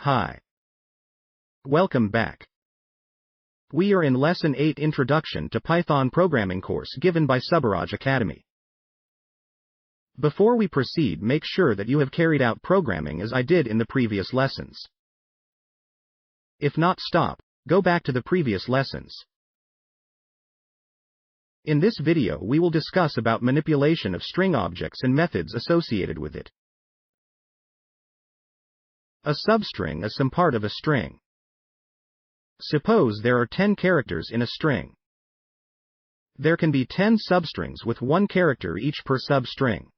Hi. Welcome back. We are in Lesson 8 Introduction to Python Programming course given by Subburaj Academy. Before we proceed, make sure that you have carried out programming as I did in the previous lessons. If not, stop, go back to the previous lessons. In this video we will discuss about manipulation of string objects and methods associated with it. A substring is some part of a string. Suppose there are 10 characters in a string. There can be 10 substrings with 1 character each per substring.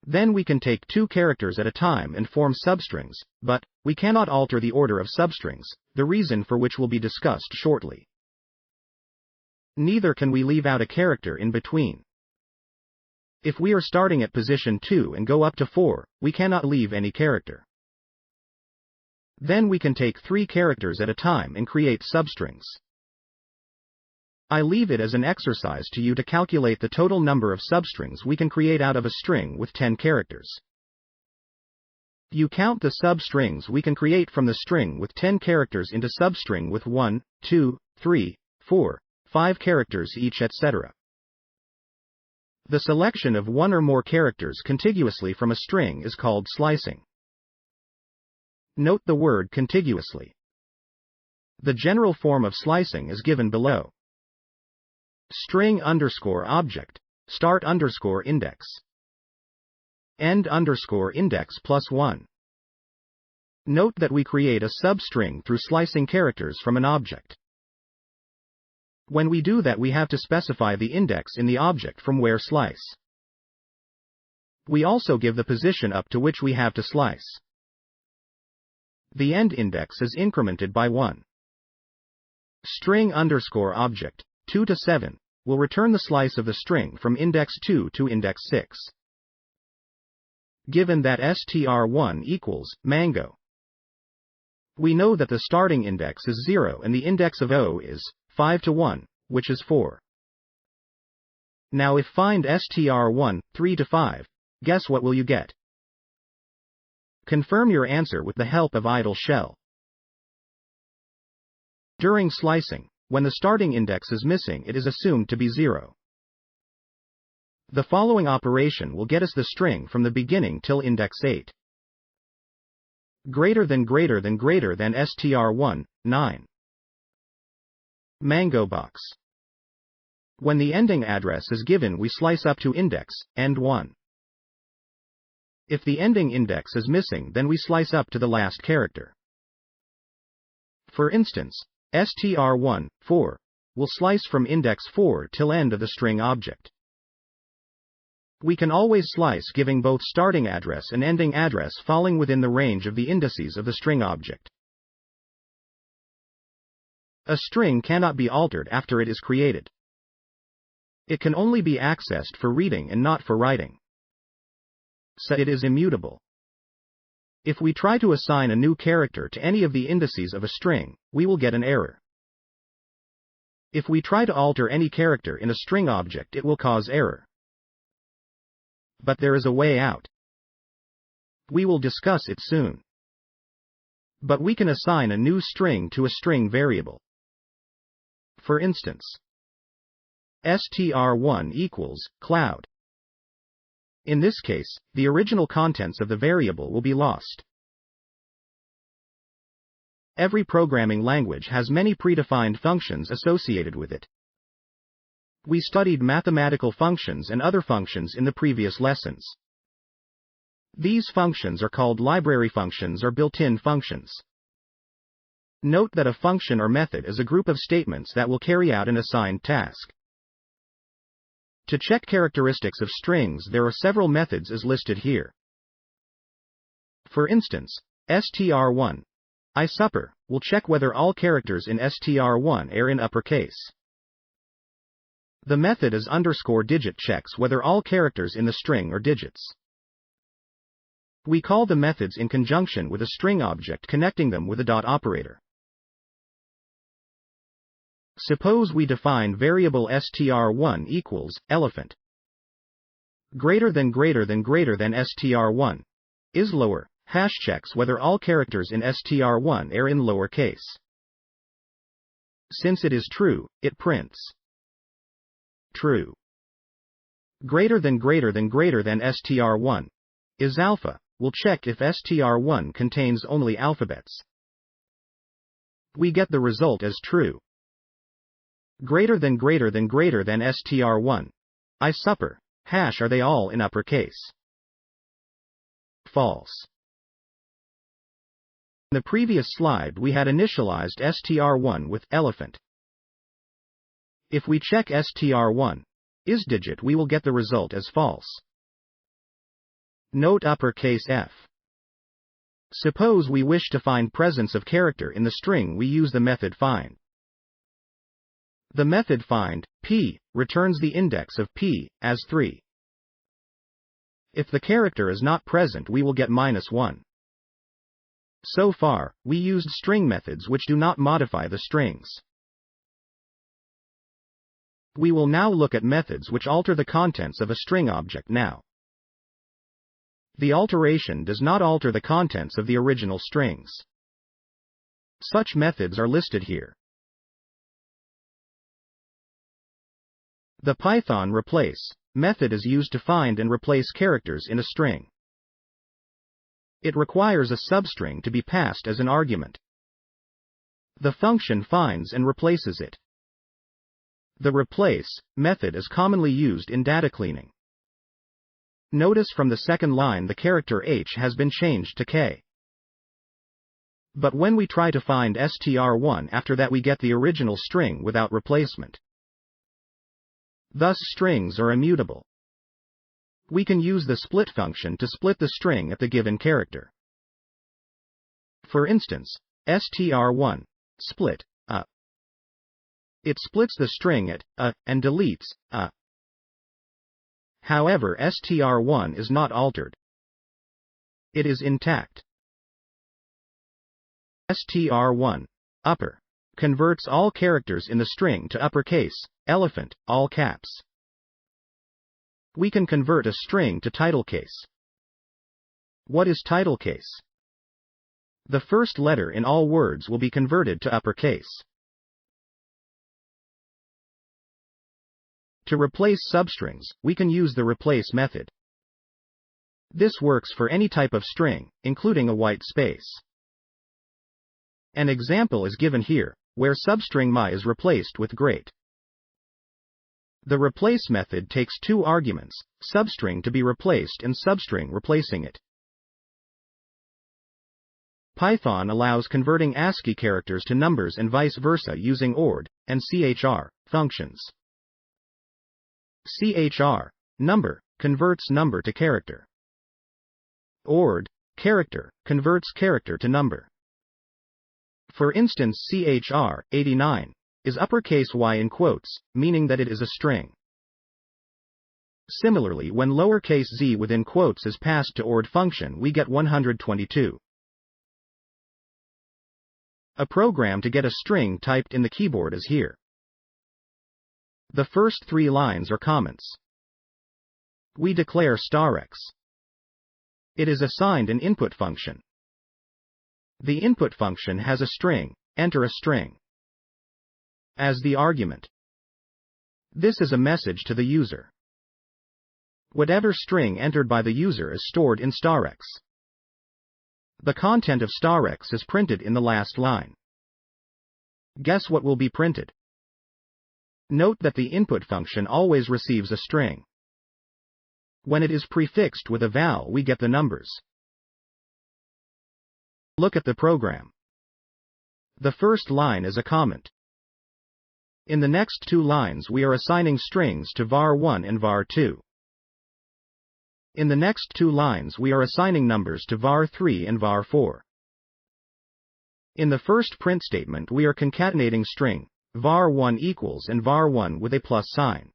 Then we can take 2 characters at a time and form substrings, but we cannot alter the order of substrings, the reason for which will be discussed shortly. Neither can we leave out a character in between. If we are starting at position 2 and go up to 4, we cannot leave any character. Then we can take 3 characters at a time and create substrings. I leave it as an exercise to you to calculate the total number of substrings we can create out of a string with 10 characters. You count the substrings we can create from the string with 10 characters into substring with 1, 2, 3, 4, 5 characters each, etc. The selection of 1 or more characters contiguously from a string is called slicing. Note the word contiguously. The general form of slicing is given below. String underscore object, start underscore index, end underscore index plus 1. Note that we create a substring through slicing characters from an object. When we do that, we have to specify the index in the object from where slice. We also give the position up to which we have to slice. The end index is incremented by 1. String underscore object, 2 to 7, will return the slice of the string from index 2 to index 6. Given that str1 equals mango, we know that the starting index is 0 and the index of O is 5 to 1, which is 4. Now if find str1, 3 to 5, guess what will you get? Confirm your answer with the help of idle shell. During slicing, when the starting index is missing, it is assumed to be 0. The following operation will get us the string from the beginning till index 8. Greater than str1, 9. Mango box. When the ending address is given, we slice up to index, end 1. If the ending index is missing, then we slice up to the last character. For instance, str1, 4, will slice from index 4 till end of the string object. We can always slice giving both starting address and ending address falling within the range of the indices of the string object. A string cannot be altered after it is created. It can only be accessed for reading and not for writing. So it is immutable. If we try to assign a new character to any of the indices of a string, we will get an error. If we try to alter any character in a string object, it will cause error. But there is a way out. We will discuss it soon. But we can assign a new string to a string variable. For instance, str1 equals cloud. In this case, the original contents of the variable will be lost. Every programming language has many predefined functions associated with it. We studied mathematical functions and other functions in the previous lessons. These functions are called library functions or built-in functions. Note that a function or method is a group of statements that will carry out an assigned task. To check characteristics of strings, there are several methods as listed here. For instance, str1, isupper, will check whether all characters in str1 are in uppercase. The method is underscore digit checks whether all characters in the string are digits. We call the methods in conjunction with a string object, connecting them with a dot operator. Suppose we define variable str1 equals elephant. Greater than str1 is lower, hash checks whether all characters in str1 are in lowercase. Since it is true, it prints true. Greater than str1 is alpha. We'll check if str1 contains only alphabets. We get the result as true. Greater than str1. I supper. Hash, are they all in uppercase? False. In the previous slide we had initialized str1 with elephant. If we check str1 is digit, we will get the result as false. Note uppercase F. Suppose we wish to find presence of character in the string, we use the method find. The method find, p, returns the index of p, as 3. If the character is not present, we will get -1. So far, we used string methods which do not modify the strings. We will now look at methods which alter the contents of a string object now. The alteration does not alter the contents of the original strings. Such methods are listed here. The Python replace method is used to find and replace characters in a string. It requires a substring to be passed as an argument. The function finds and replaces it. The replace method is commonly used in data cleaning. Notice from the second line the character H has been changed to K. But when we try to find str1 after that, we get the original string without replacement. Thus strings are immutable. We can use the split function to split the string at the given character. For instance, str1 split a. It splits the string at a and deletes a. However, str1 is not altered. It is intact. str1 upper converts all characters in the string to uppercase, elephant, all caps. We can convert a string to title case. What is title case? The first letter in all words will be converted to uppercase. To replace substrings, we can use the replace method. This works for any type of string, including a white space. An example is given here, where substring my is replaced with great. The replace method takes two arguments, substring to be replaced and substring replacing it. Python allows converting ASCII characters to numbers and vice versa using ORD and CHR functions. CHR, number, converts number to character. ORD, character, converts character to number. For instance, CHR, 89, is uppercase Y in quotes, meaning that it is a string. Similarly, when lowercase z within quotes is passed to ORD function, we get 122. A program to get a string typed in the keyboard is here. The first 3 lines are comments. We declare *x. It is assigned an input function. The input function has a string, enter a string, as the argument. This is a message to the user. Whatever string entered by the user is stored in *x. The content of *x is printed in the last line. Guess what will be printed? Note that the input function always receives a string. When it is prefixed with a vowel, we get the numbers. Look at the program. The first line is a comment. In the next 2 lines we are assigning strings to var1 and var2. In the next 2 lines we are assigning numbers to var3 and var4. In the first print statement we are concatenating string var1 equals and var1 with a plus sign.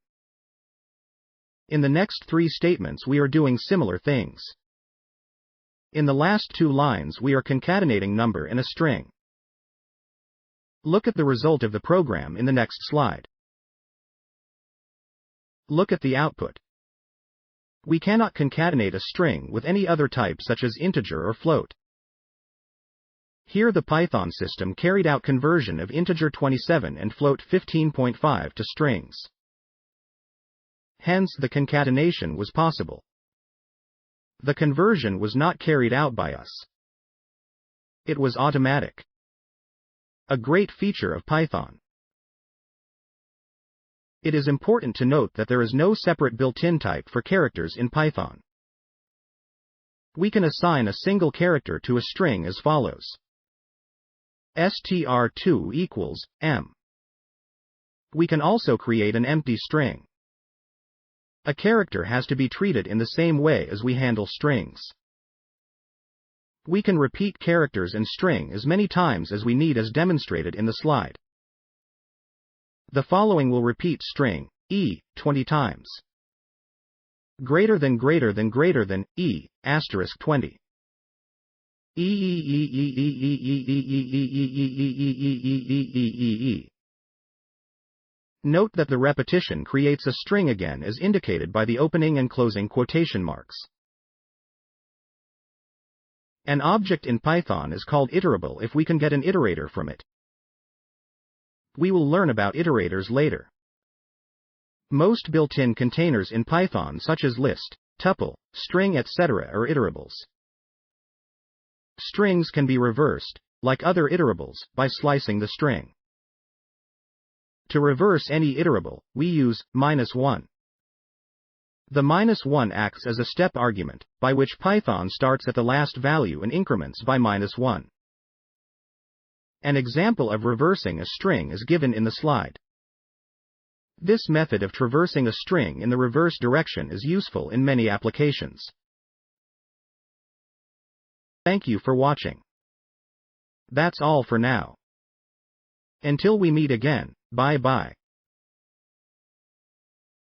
In the next 3 statements we are doing similar things. In the last 2 lines we are concatenating number and a string. Look at the result of the program in the next slide. Look at the output. We cannot concatenate a string with any other type such as integer or float. Here the Python system carried out conversion of integer 27 and float 15.5 to strings. Hence the concatenation was possible. The conversion was not carried out by us. It was automatic. A great feature of Python. It is important to note that there is no separate built-in type for characters in Python. We can assign a single character to a string as follows. str2 equals m. We can also create an empty string. A character has to be treated in the same way as we handle strings. We can repeat characters and string as many times as we need as demonstrated in the slide. The following will repeat string e 20 times. Greater than e asterisk 20. Note that the repetition creates a string again as indicated by the opening and closing quotation marks. An object in Python is called iterable if we can get an iterator from it. We will learn about iterators later. Most built-in containers in Python such as list, tuple, string etc. are iterables. Strings can be reversed, like other iterables, by slicing the string. To reverse any iterable, we use -1. The -1 acts as a step argument, by which Python starts at the last value and increments by -1. An example of reversing a string is given in the slide. This method of traversing a string in the reverse direction is useful in many applications. Thank you for watching. That's all for now. Until we meet again, bye-bye.